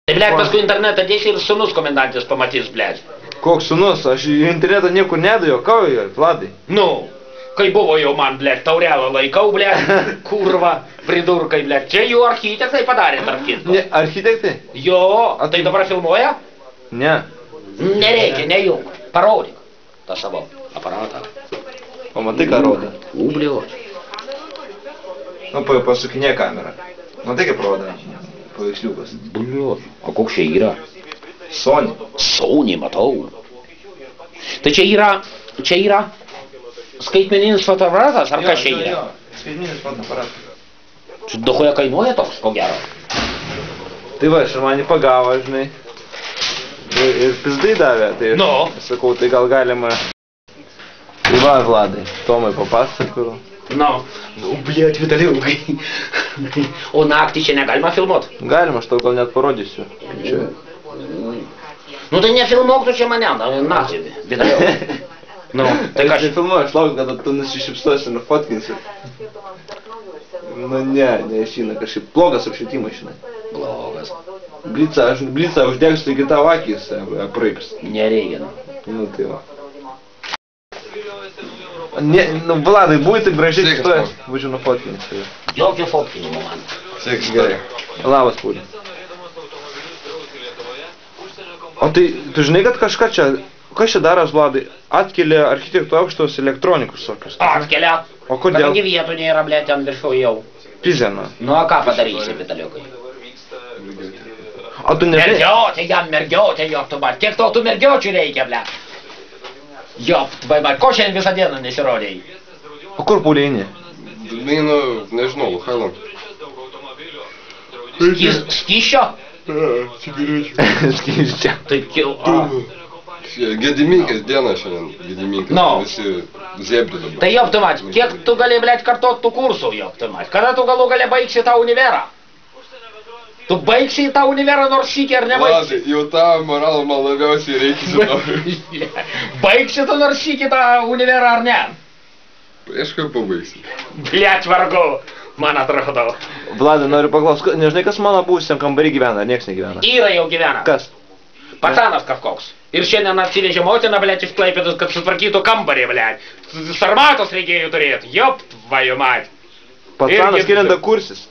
Tai, blėt, paskui internetą dėsi ir sūnus komendantės pamatys, blėt. Koks sūnus? Aš į internetą niekur nedajo, kauju, Vladai. Nu, kai buvo jau man, blėt, taurelą laikau, blėt, kurva, pridurkai, blėt. Čia jų architektai padarė, tarp kitko. Ne, architektai? Jo, tai dabar filmuoja? Ne. Nereikia, nejung. Parodyk tą savo aparatą. O matai, ką rodo? Bliot. Nu, pasukinė kamerą. Matai, kaip rodo paveiksliukas. Bliot. O koks čia yra? Sony. Sony, matau. Tai čia yra skaitmeninis fotoaparatas, ar kas čia yra? Jo, skaitmeninis fotoaparatas. Čia dahoje kainuoja toks, ko gero? Tai va, ir mane pagavo, žinai. Ir pizdai davė, tai aš sakau, tai gal galima... Tai va, Vladai, Tomai papasakau. Nu, blėt, Vitaliukai. O naktį čia negalima filmuot? Galima, aš tau gal net parodysiu. Čia. Nu tai nefilmuok tu čia mane, naktį, Vitaliukai. Nu, tai ką aš nefilmuoju, aš laukiu, kad tu nusišypsosi, nufotkinsi. Nu ne, neišeina kažkaip. Blogas apšvietimas, žinai. Blogas. Blicą uždegsiu, iki tavo akis apraips. Nereikia, nu. Nu tai va. Ne, nu, Vladai, buvai taip gražiai, kad tu būčiau nufotkinęs. Jokio fotkinimo man. Sveiks, gerai. Labas, Pūlė. O tai, tu žinai, kad kažką čia, kas čia daras, Vladai, atkelia architektų aukštos elektronikus tokius? Atkelia. O kodėl? Kadangi vietų nėra, blėt, ten viršau jau. Pizena. Nu, a ką padarysi, Vitaliukai? O tu nežinai? Mergiotė, jop tu, kiek tau tų mergiočių reikia, blėt? Jop, ko šiandien visą dieną nesirodėjai? O kur Pūlė eini? Einu, nežinau, Hailą. Skysčio? Cigarečių. Skysčio. Tai Gediminkės diena šiandien, Gediminkės, visi zebri dabar. Tai jop tu, mat, kiek tu gali, blėt, kartot tų kursų, jop tu, mat? Kada tu galų gali baigsi tą univerą? Tu baigsi tą univerą nors šykį ar nebaigsi? Vladai, jau tą moralą man labiausiai reikia žinoti. Baigsi tu nors šykį tą univerą ar ne? Aišku, pabaigsi. Bliač vargu, man atrodo. Vladai, noriu paklausti, nežinai, kas mano buvusiam kambarį gyvena, ar nieks negyvena? Yra jau gyvena. Kas? Patanas kažkoks. Ir šiandien atsivežė motiną, blėt, iš Klaipėdos, kad sutvarkytų kambarį, blėt. Sarmatos reikėjo turėti. Jop, vaju mat. Patanas kelintą kursis.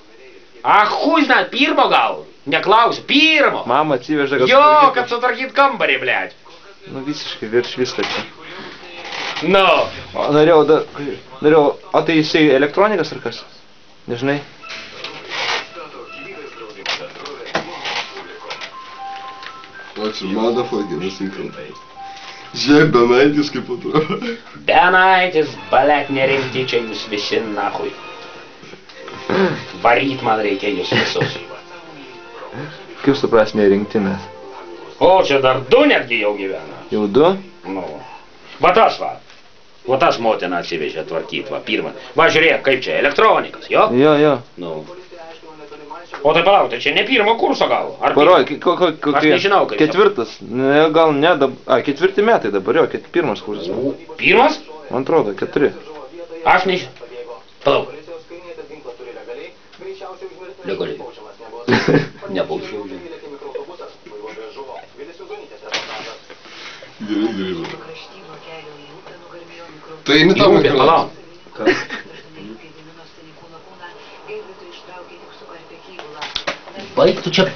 Ach, huizna, pirmo gal? Neklausiu, pirmo. Mama atsivežė, kad jo, kad sutvarkyt kambarį, blėt. Nu, visiškai virš viską čia. Nu. Norėjau, o tai jisai elektronikas ar kas? Nežinai? Ačiū, motherfucker, įkaltai. Žiūrėk, Benaitis kaip atrodo. Benaitis, balek nerimti čia jūs visi nahui. Varyt man reikia jūs visus. Kaip supras nerinktinės? O, čia dar du netgi jau gyvena. Jau du? Nu. Va tas va. Va tas motina atsivežė tvarkyt, va, pirmą. Va, žiūrėk, kaip čia, elektronikas, jo? Jo. Nu. O tai palauk, tai čia ne pirmo kurso gal? Paroj, aš nežinau, kaip ketvirtas. Gal ne, ketvirti metai dabar, jo, pirmas kursas. Pirmas? Man atrodo, 4. Aš nežinau. Palauk. Legaliai. Nebaučiau. Gerai. Tai imitavo palauk. Baig tu čia